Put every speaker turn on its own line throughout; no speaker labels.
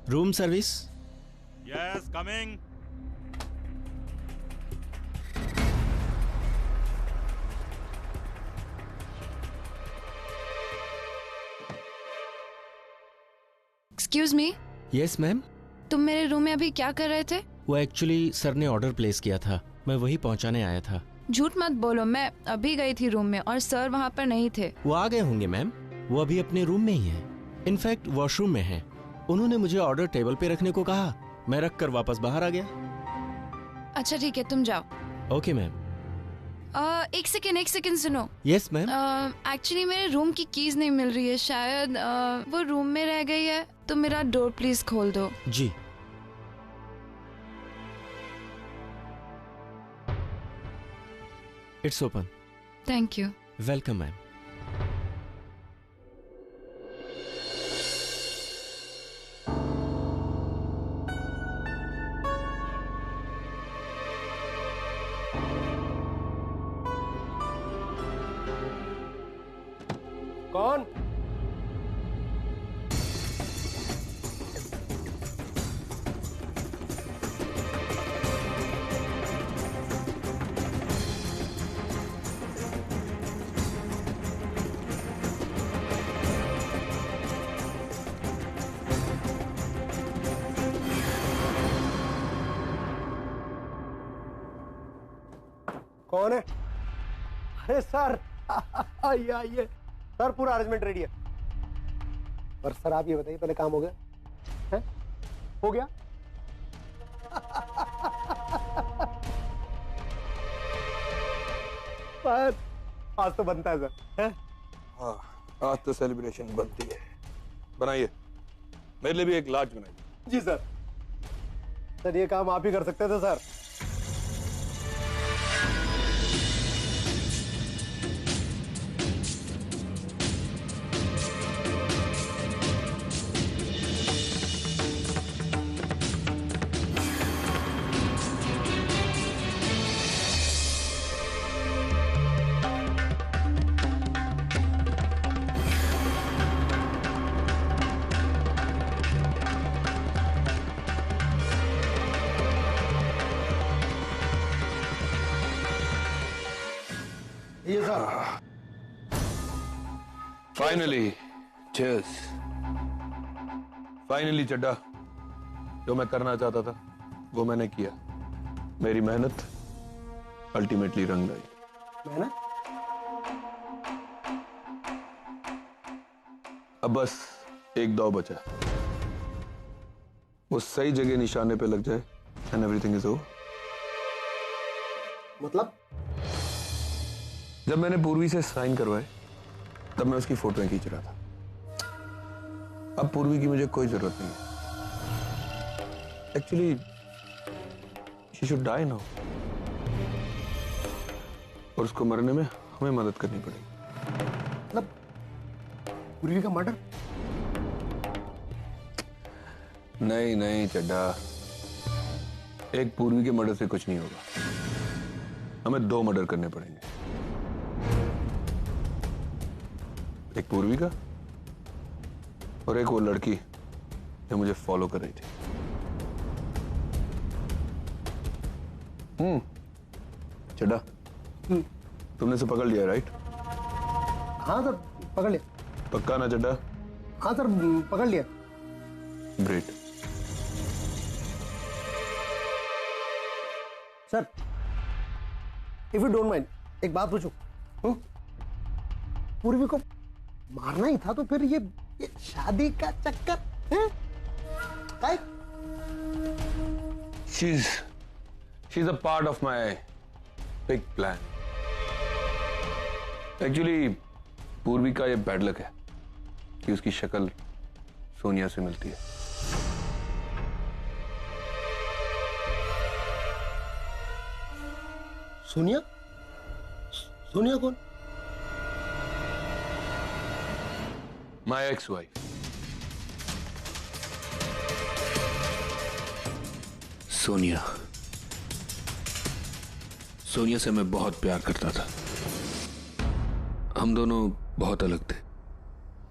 Room service.
Yes, coming.
Excuse me.
Yes ma'am.
तुम मेरे room में अभी क्या कर रहे थे?
वो एक्चुअली सर ने ऑर्डर प्लेस किया था, मैं वही पहुंचाने आया था।
झूठ मत बोलो, मैं अभी गई थी रूम में और सर वहाँ पर नहीं थे।
वो आ गए होंगे मैम, वो अभी अपने रूम में ही है। इनफैक्ट वॉशरूम में है। उन्होंने मुझे ऑर्डर टेबल पे रखने को कहा, मैं रख कर वापस बाहर आ गया।
अच्छा ठीक है, तुम जाओ।
Okay ma'am.
एक सेकेंड सुनो।
Yes ma'am.
एक्चुअली मेरे रूम की कीज नहीं मिल रही है, शायद वो रूम में रह गई है, तो मेरा डोर प्लीज खोल दो।
जी। It's open.
Thank you.
Welcome ma'am.
कौन? कौन है? अरे सर आइए आइए सर, पूरा अरेंजमेंट रेडी है। पर सर आप ये बताइए, पहले काम हो गया है? हो गया? बस आज तो बनता है सर, है?
हाँ, आज तो सेलिब्रेशन बनती है। बनाइए, मेरे लिए भी एक लार्ज बनाइए।
जी सर। सर ये काम आप ही कर सकते थे सर। ये सर
फाइनली, चीयर्स। फाइनली चड्डा, जो मैं करना चाहता था वो मैंने किया। मेरी मेहनत अल्टीमेटली रंग लाई।
मेहनत?
अब बस एक दाव बचा, वो सही जगह निशाने पे लग जाए एंड एवरीथिंग इज ओवर।
मतलब?
जब मैंने पूर्वी से साइन करवाए तब मैं उसकी फोटोएं खींच रहा था। अब पूर्वी की मुझे कोई जरूरत नहीं है। Actually she should die now, और उसको मरने में हमें मदद करनी पड़ेगी।
मतलब पूर्वी का मर्डर?
नहीं नहीं चड्डा, एक पूर्वी के मर्डर से कुछ नहीं होगा। हमें 2 मर्डर करने पड़ेंगे, एक पूर्वी का और एक वो लड़की जो मुझे फॉलो कर रही थी। चड्डा, तुमने से पकड़ लिया राइट?
हाँ सर पकड़ लिया।
पक्का ना चड्डा?
हाँ सर पकड़ लिया।
Great.
Sir if you don't mind, एक बात पूछूं? पूर्वी को मारना ही था तो फिर ये शादी का चक्कर है?
She's a part of my big plan. Actually, पूर्वी का ये बैड लक है कि उसकी शक्ल सोनिया से मिलती है।
सोनिया? सोनिया कौन?
My ex-wife.
सोनिया। सोनिया से मैं बहुत प्यार करता था। हम दोनों बहुत अलग थे।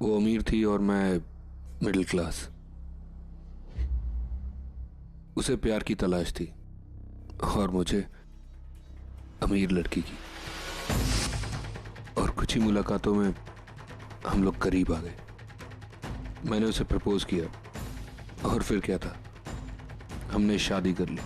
वो अमीर थी और मैं मिडिल क्लास। उसे प्यार की तलाश थी और मुझे अमीर लड़की की। और कुछ ही मुलाकातों में हम लोग करीब आ गए। मैंने उसे प्रपोज किया और फिर क्या था, हमने शादी कर ली।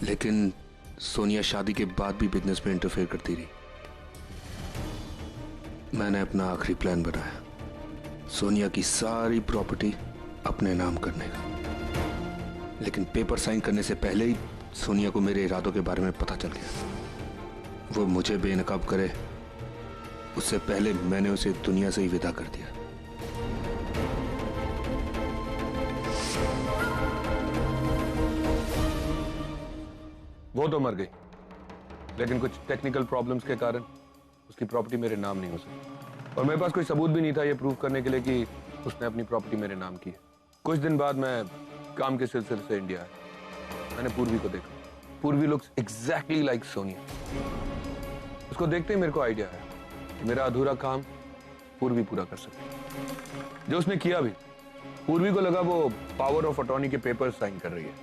लेकिन सोनिया शादी के बाद भी बिजनेस में इंटरफेयर करती रही। मैंने अपना आखिरी प्लान बनाया, सोनिया की सारी प्रॉपर्टी अपने नाम करने का। लेकिन पेपर साइन करने से पहले ही सोनिया को मेरे इरादों के बारे में पता चल गया। वो मुझे बेनकाब करे उससे पहले मैंने उसे दुनिया से ही विदा कर दिया।
वो तो मर गई, लेकिन कुछ टेक्निकल प्रॉब्लम्स के कारण उसकी प्रॉपर्टी मेरे नाम नहीं हो सकी। और मेरे पास कोई सबूत भी नहीं था ये प्रूव करने के लिए कि उसने अपनी प्रॉपर्टी मेरे नाम की है। कुछ दिन बाद मैं काम के सिलसिले से इंडिया आया। मैंने पूर्वी को देखा। पूर्वी लुक्स एग्जैक्टली लाइक सोनिया। उसको देखते ही मेरे को आइडिया आया कि मेरा अधूरा काम पूर्वी पूरा कर सकती है। जो उसने किया भी, पूर्वी को लगा वो पावर ऑफ अटॉर्नी के पेपर साइन कर रही है,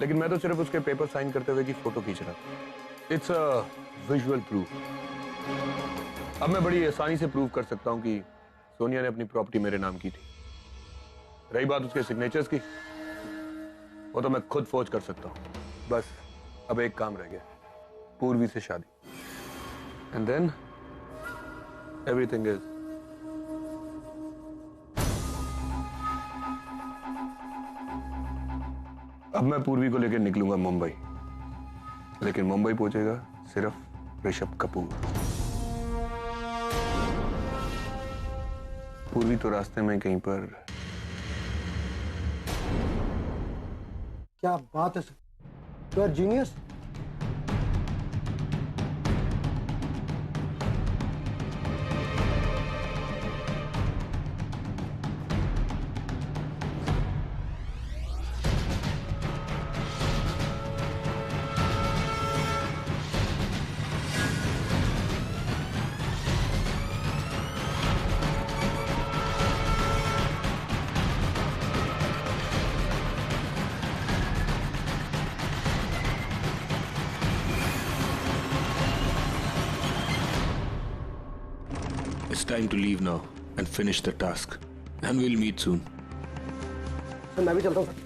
लेकिन मैं तो सिर्फ उसके पेपर साइन करते हुए की फोटो खींच रहा था। It's a visual proof. अब मैं बड़ी आसानी से प्रूव कर सकता हूं कि सोनिया ने अपनी प्रॉपर्टी मेरे नाम की थी। रही बात उसके सिग्नेचर्स की, वो तो मैं खुद फोर्ज कर सकता हूं। बस अब एक काम रह गया, पूर्वी से शादी। एंड देन एवरीथिंग इज अब मैं पूर्वी को लेकर निकलूंगा मुंबई, लेकिन मुंबई पहुंचेगा सिर्फ ऋषभ कपूर। पूर्वी तो रास्ते में कहीं पर।
क्या बात है sir, you are genius.
It's time to leave now and finish the task. And we'll meet soon.
Sir मैं भी चलता हूँ सर।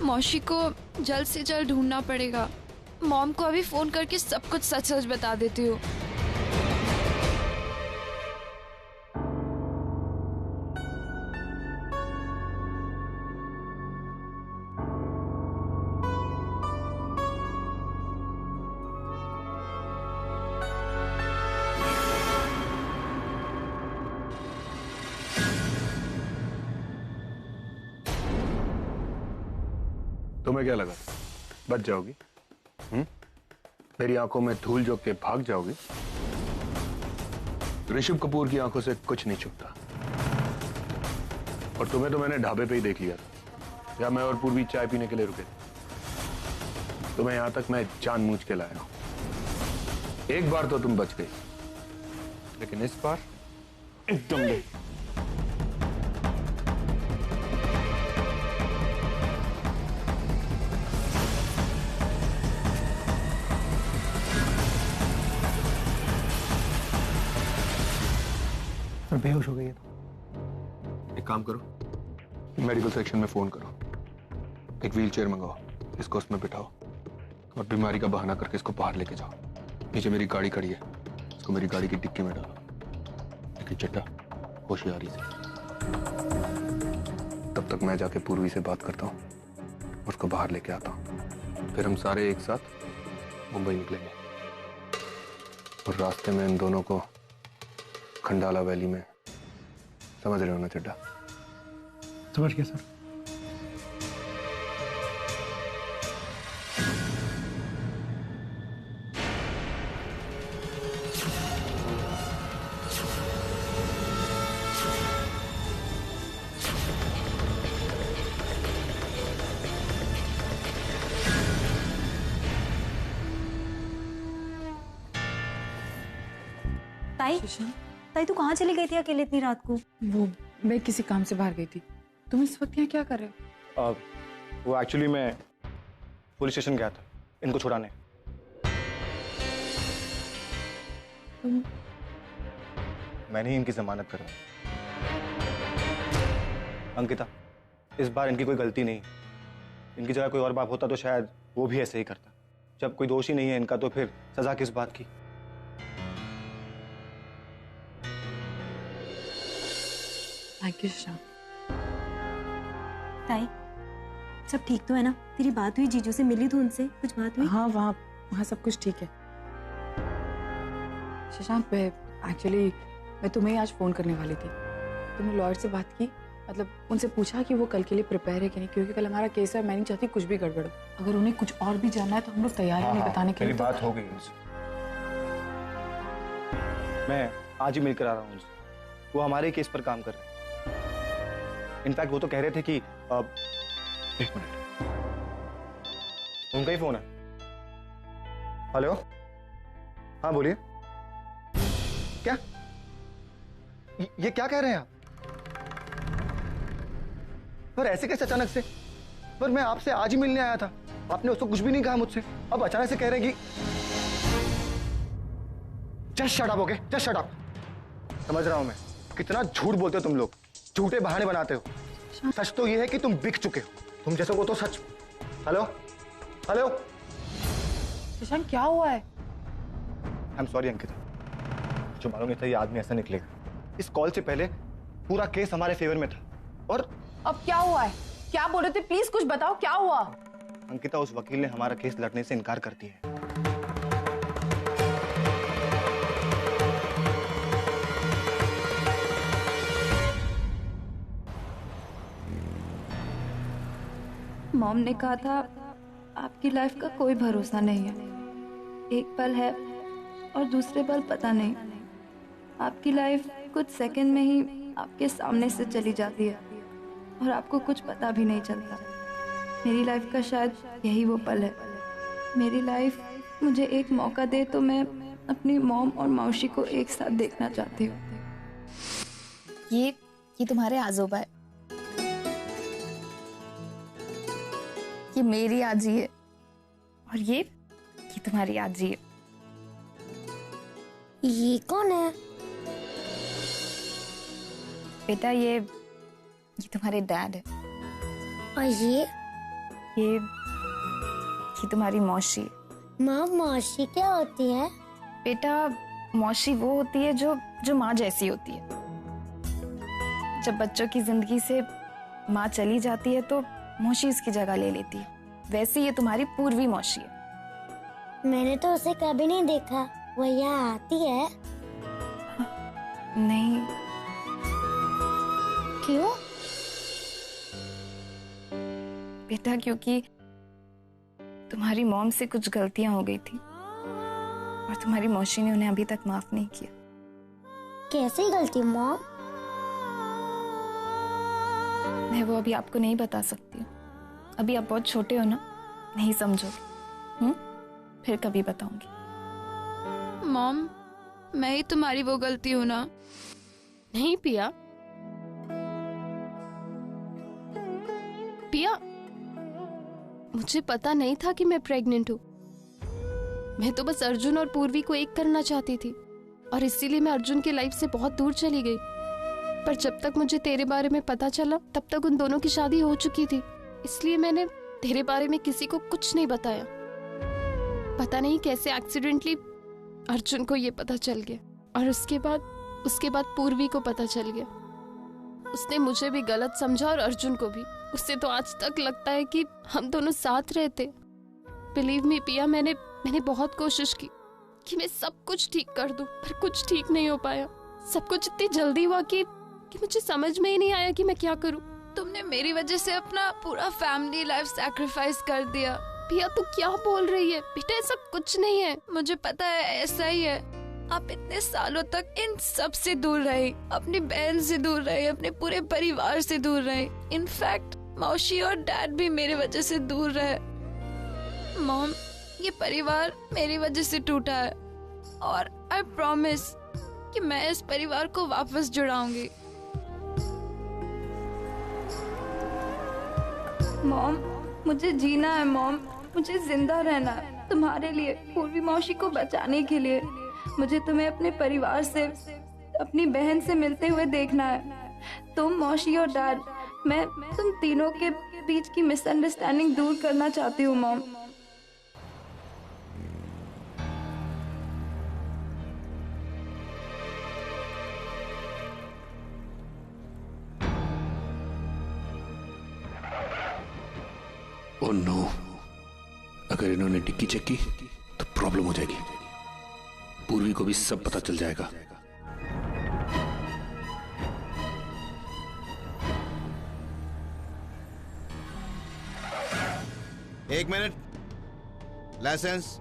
मौशी को जल्द से जल्द ढूंढना पड़ेगा। मॉम को अभी फोन करके सब कुछ सच सच बता देती हूँ।
तुम्हें क्या लगा बच जाओगी? मेरी आंखों में धूल झोंक के भाग जाओगी? ऋषभ कपूर की आंखों से कुछ नहीं छुपता। और तुम्हें तो मैंने ढाबे पे ही देख लिया था, या मैं और पूर्वी चाय पीने के लिए रुके थे। तुम्हें यहां तक मैं जानबूझ के लाया हूं। एक बार तो तुम बच गई, लेकिन इस बार एकदम नहीं।
बेहोश हो गई है तो
एक काम करो, मेडिकल सेक्शन में फोन करो, एक व्हीलचेयर मंगाओ, इसको उसमें बिठाओ और बीमारी का बहाना करके इसको बाहर लेके जाओ। नीचे मेरी गाड़ी खड़ी है, इसको मेरी गाड़ी की डिक्की में डालो। लेकिन चट्टा होशियारी से। तब तक मैं जाके पूर्वी से बात करता हूँ, उसको बाहर लेके आता हूँ। फिर हम सारे एक साथ मुंबई निकलेंगे और रास्ते में इन दोनों को खंडाला वैली में, समझ रहे हो ना चड्डा?
समझ गया सर।
ताई तू कहाँ चली गई थी अकेले इतनी रात को?
मैं किसी काम से बाहर गई थी। तुम इस वक्त यहाँ क्या कर रहे हो?
वो एक्चुअली मैं पुलिस स्टेशन गया था इनको छुड़ाने। मैंने ही इनकी जमानत करवाई। अंकिता, इस बार इनकी कोई गलती नहीं। इनकी जगह कोई और बाप होता तो शायद वो भी ऐसे ही करता। जब कोई दोषी नहीं है इनका तो फिर सजा किस बात की?
Thank you Shashank.
ताई सब ठीक तो है ना? तेरी बात हुई जीजू से? मिली तो उनसे? कुछ बात हुई?
हाँ, वहाँ सब कुछ ठीक है। शशांक, एक्चुअली मैं तुम्हें आज फोन करने वाली थी। तुमने लॉयर से बात की? मतलब उनसे पूछा कि वो कल के लिए प्रिपेयर है कि नहीं? क्योंकि कल हमारा केस है, मैं नहीं चाहती कुछ भी गड़बड़ हो। अगर उन्हें कुछ और भी जानना है तो हम लोग तैयार हैं बताने के लिए।
मेरी बात हो गई उनसे। मैं आज ही मिलकर आ रहा हूँ उनसे। वो हमारे केस पर काम कर रहे हैं। इनफैक्ट वो तो कह रहे थे कि एक मिनट, उनका ही फोन है। हेलो, हाँ बोलिए। क्या ये क्या कह रहे हैं आप? पर ऐसे कैसे अचानक से? पर मैं आपसे आज ही मिलने आया था, आपने उसको कुछ भी नहीं कहा मुझसे। अब अचानक से कह रहे हैं कि just shut up. Okay, just shut up. समझ रहा हूं मैं कितना झूठ बोलते हो तुम लोग, झूठे बहाने बनाते हो। सच तो ये है कि तुम बिक चुके हो। तुम जैसे को तो सच। हेलो हेलो
शशांक, क्या हुआ है?
आई एम सॉरी अंकिता, जो मालूम नहीं था ये आदमी ऐसा निकलेगा। इस कॉल से पहले पूरा केस हमारे फेवर में था। और
अब क्या हुआ है? क्या बोल रहे थे? प्लीज कुछ बताओ, क्या हुआ?
अंकिता, उस वकील ने हमारा केस लड़ने से इनकार कर दिया है।
मॉम ने कहा था आपकी लाइफ का कोई भरोसा नहीं है। एक पल है और दूसरे पल पता नहीं। आपकी लाइफ कुछ सेकंड में ही आपके सामने से चली जाती है और आपको कुछ पता भी नहीं चलता। मेरी लाइफ का शायद यही वो पल है। मेरी लाइफ मुझे एक मौका दे तो मैं अपनी मॉम और मौसी को एक साथ देखना चाहती हूँ।
ये तुम्हारे आजोबा है, ये मेरी आजी है और ये तुम्हारी आजी है।
ये कौन है?
बेटा ये तुम्हारे डैड है।
और
ये तुम्हारी मौसी है।
माँ, मौसी क्या होती है?
बेटा मौसी वो होती है जो माँ जैसी होती है। जब बच्चों की जिंदगी से माँ चली जाती है तो मौसी उसकी जगह ले लेती है। वैसे ये तुम्हारी पूर्वी मौसी है।
मैंने तो उसे कभी नहीं देखा। वो यहाँ आती है?
नहीं।
क्यों?
बेटा क्योंकि तुम्हारी मॉम से कुछ गलतियां हो गई थी और तुम्हारी मौसी ने उन्हें अभी तक माफ नहीं किया।
कैसी गलती मॉम?
मैं वो अभी आपको नहीं बता सकती हूँ। अभी आप बहुत छोटे हो ना, नहीं समझोगे। फिर कभी बताऊंगी।
मॉम, मैं ही तुम्हारी वो गलती हूँ ना?
नहीं पिया, मुझे पता नहीं था कि मैं प्रेग्नेंट हूँ। मैं तो बस अर्जुन और पूर्वी को एक करना चाहती थी और इसीलिए मैं अर्जुन की लाइफ से बहुत दूर चली गई। पर जब तक मुझे तेरे बारे में पता चला तब तक उन दोनों की शादी हो चुकी थी। इसलिए मैंने तेरे बारे में किसी को कुछ नहीं बताया। पता नहीं कैसे एक्सीडेंटली अर्जुन को ये पता चल गया और उसके बाद पूर्वी को पता चल गया। उसने मुझे भी गलत समझा और अर्जुन को भी। उससे तो आज तक लगता है कि हम दोनों साथ रहते। बिलीव मी पिया, मैंने बहुत कोशिश की कि मैं सब कुछ ठीक कर दूं, पर कुछ ठीक नहीं हो पाया। सब कुछ इतनी जल्दी हुआ कि मुझे समझ में ही नहीं आया कि मैं क्या करूं। तुमने मेरी वजह से अपना पूरा फैमिली लाइफ सैक्रिफाइस कर दिया। पिया तू क्या बोल रही है? बेटा ऐसा कुछ नहीं है, मुझे पता है ऐसा ही है। आप इतने सालों तक इन सब से दूर रहे, अपनी बहन से दूर रहे, अपने पूरे परिवार से दूर रहे। इनफैक्ट मौसी और डैड भी मेरी वजह से दूर रहे। मॉम, ये परिवार मेरी वजह से टूटा है और आई प्रॉमिस कि मैं इस परिवार को वापस जुड़ाऊंगी।
मॉम, मुझे जीना है मॉम, मुझे जिंदा रहना है तुम्हारे लिए, पूर्वी मौसी को बचाने के लिए। मुझे तुम्हें अपने परिवार से, अपनी बहन से मिलते हुए देखना है। तुम, मौसी और डैड, मैं तुम तीनों के बीच की मिसअंडरस्टैंडिंग दूर करना चाहती हूँ मॉम।
ओह नो, अगर इन्होंने डिक्की चेक की तो प्रॉब्लम हो जाएगी। पूर्वी को भी सब पता चल जाएगा।
एक मिनट, लाइसेंस,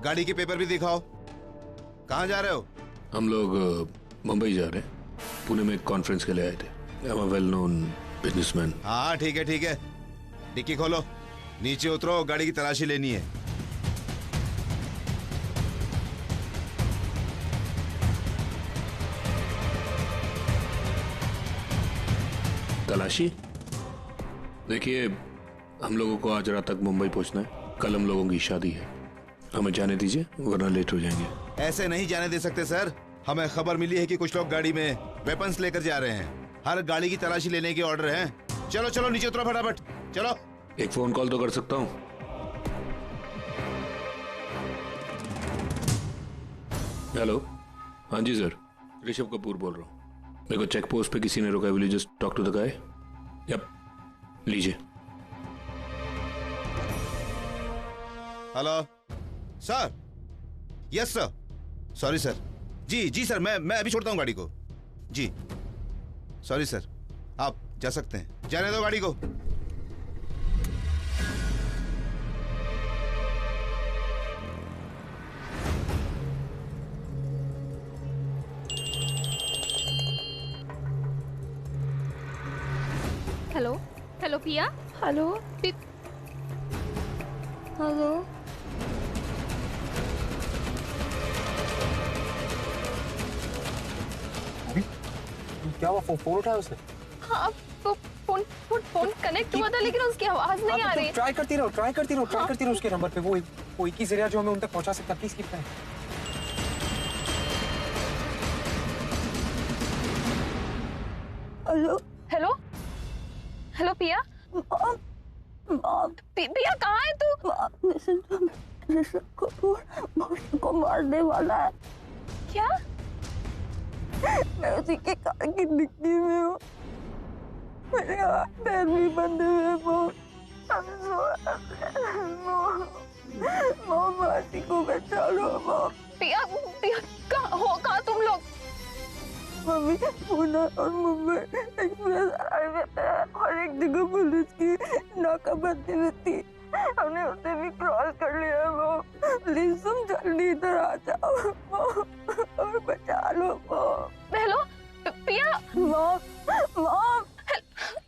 गाड़ी के पेपर भी दिखाओ। कहाँ जा रहे हो?
हम लोग मुंबई जा रहे हैं। पुणे में एक कॉन्फ्रेंस के लिए आए थे। I am a well known businessman.
हाँ ठीक है ठीक है, डिक्की खोलो, नीचे उतरो, गाड़ी की तलाशी लेनी है।
तलाशी? देखिए, हम लोगों को आज रात तक मुंबई पहुंचना है। कल हम लोगों की शादी है, हमें जाने दीजिए वरना लेट हो जाएंगे।
ऐसे नहीं जाने दे सकते सर। हमें खबर मिली है कि कुछ लोग गाड़ी में वेपन्स लेकर जा रहे हैं। हर गाड़ी की तलाशी लेने के ऑर्डर हैं। चलो चलो नीचे उतरो फटाफट, चलो।
एक फोन कॉल तो कर सकता हूँ? हेलो, हाँ जी सर, ऋषभ कपूर बोल रहा हूँ। मेरे को चेक पोस्ट पे किसी ने रोका है। Will you just talk to the guy? Yup, लीजिए।
Hello sir. Yes sir, sorry sir. जी जी सर, मैं अभी छोड़ता हूँ गाड़ी को। जी सॉरी सर, आप जा सकते हैं, जाने दो गाड़ी को।
हेलो हेलो पिया।
Hello hello.
क्या हुआ? फोन उठाया उसने?
हाँ, तो फोन कनेक्ट हुआ था लेकिन उसकी आवाज नहीं आ रही।
ट्राई करती रहो उसके नंबर पे। वो एक ही जरिया जो हमें उन तक पहुंचा सकता है। Please keep trying.
Hello
hello hello पिया। पिया कहाँ है तू?
ऋषभ कपूर मौसी को मारने वाला है।
क्या?
मैं उसी के कार की डिक्की में हूँ। मेरे हाथ पैर भी बंधे हुए हैं। मॉम, मौसी को बचा लो मॉम।
पिया कहाँ तुम लोग?
मम्मी, पुणे और मुंबई एक्सप्रेस हाईवे पे है और एक जगह पुलिस की नाकाबंदी में थी। हमने उसे भी क्रॉस कर लिया। मॉम प्लीज तुम जल्दी इधर आ जाओ मॉम और बचा लो मॉम।
हेलो पिया।
मॉम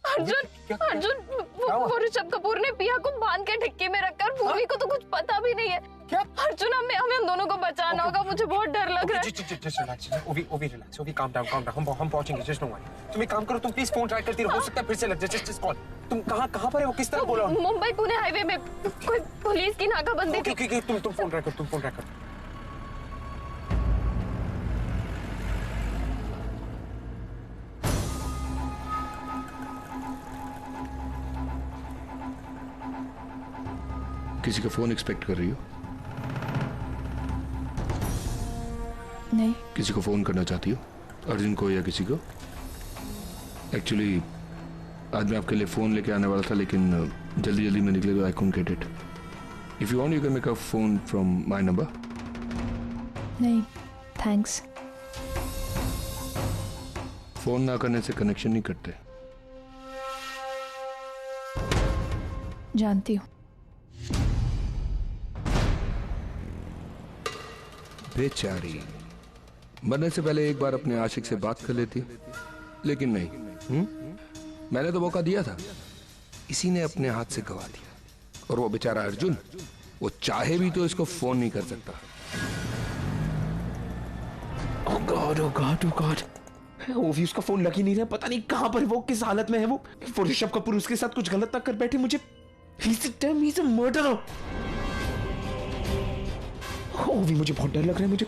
अर्जुन वो ऋषभ कपूर ने पिया को बांध के डिक्की में रखकर, पूर्वी को तो कुछ पता भी नहीं है।
क्या?
अर्जुन, हमें उन दोनों को बचाना होगा। मुझे बहुत डर लग रहा है।
Just relax, relax, calm down. हम पहुंचेंगे, जस्ट नो वरी। तुम एक काम करो, तुम प्लीज फोन ट्राई करती रहो। हो सकता है फिर से लग जाए। Just call. तुम कहां पर है? वो किस तरह बोला?
मुंबई पुणे हाईवे में कोई पुलिस की नाकाबंदी थी।
ओके, तुम फोन ट्राई करो।
किसी का फोन एक्सपेक्ट कर रही हो?
नहीं।
किसी को फोन करना चाहती हो? अर्जुन को या किसी को? एक्चुअली आज मैं आपके लिए फोन लेके आने वाला था, लेकिन जल्दी में निकले तो I couldn't get it. If you want you can make a phone from my number.
नहीं थैंक्स।
फोन ना करने से कनेक्शन नहीं करते।
जानती हूँ।
बेचारी, मरने से पहले एक बार अपने आशिक से बात कर लेती, लेकिन नहीं। मैंने तो मौका दिया था, इसी ने अपने हाथ से गवा दिया। और वो बेचारा अर्जुन, वो चाहे भी तो इसको फोन नहीं कर सकता।
ओह गॉड, ओह गॉड, ओह गॉड। वो भी उसका फोन लग ही नहीं रहा, पता नहीं कहां पर वो, किस हालत में है वो ऋषभ कपूर उसके साथ कुछ गलत ना कर बैठे। मुझे he's a murderer। वो भी मुझे बहुत डर लग रहा है। मुझे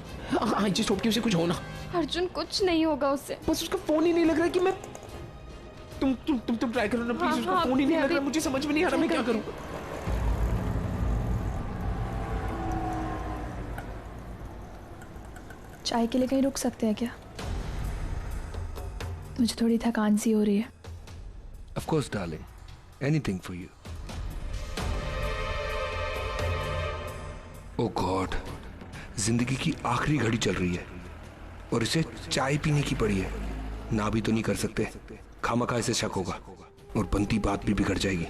आई जस्ट होप कि उसे कुछ हो ना।
अर्जुन, कुछ नहीं होगा उससे।
बस उसका फोन ही नहीं लग रहा कि मैं तुम ट्राई करो ना प्लीज।
हाँ,
उसका फोन ही नहीं लग रहा, मुझे समझ में नहीं आ रहा मैं क्या करूं।
चाय के लिए कहीं रुक सकते हैं क्या? मुझे थोड़ी थकान सी हो रही है।
Of course, darling. Anything for you. Oh God, जिंदगी की आखिरी घड़ी चल रही है और इसे चाय पीने की पड़ी है। ना भी तो नहीं कर सकते, खामखा इसे शक होगा और बनती बात भी बिगड़ जाएगी।